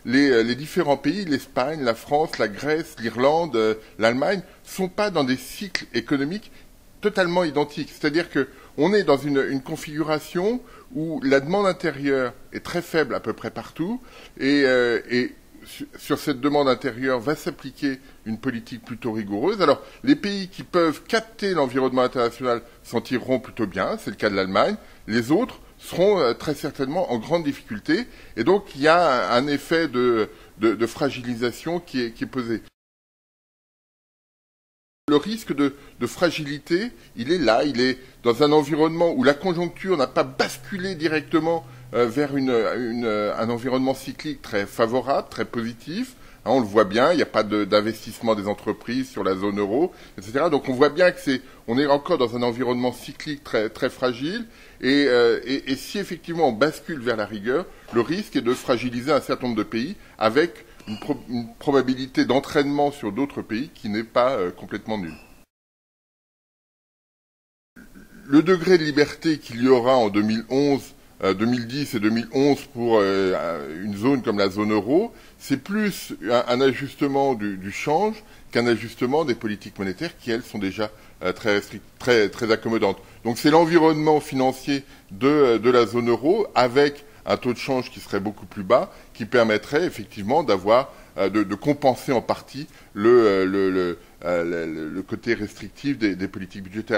les différents pays, l'Espagne, la France, la Grèce, l'Irlande, l'Allemagne, sont pas dans des cycles économiques totalement identiques. C'est-à-dire que on est dans une configuration où la demande intérieure est très faible à peu près partout, et sur cette demande intérieure va s'appliquer une politique plutôt rigoureuse. Alors, les pays qui peuvent capter l'environnement international s'en tireront plutôt bien, c'est le cas de l'Allemagne. Les autres seront très certainement en grande difficulté, et donc il y a un effet de fragilisation qui est posé. Le risque de fragilité, il est là, il est dans un environnement où la conjoncture n'a pas basculé directement vers un environnement cyclique très favorable, très positif. Hein, on le voit bien, il n'y a pas d'investissement des entreprises sur la zone euro, etc. Donc on voit bien que on est encore dans un environnement cyclique très, très fragile. Et si effectivement on bascule vers la rigueur, le risque est de fragiliser un certain nombre de pays avec une probabilité d'entraînement sur d'autres pays qui n'est pas complètement nulle. Le degré de liberté qu'il y aura en 2010 et 2011 pour une zone comme la zone euro, c'est plus un ajustement du change qu'un ajustement des politiques monétaires qui, elles, sont déjà très accommodantes. Donc c'est l'environnement financier de la zone euro avec un taux de change qui serait beaucoup plus bas, qui permettrait effectivement de compenser en partie le côté restrictif des politiques budgétaires.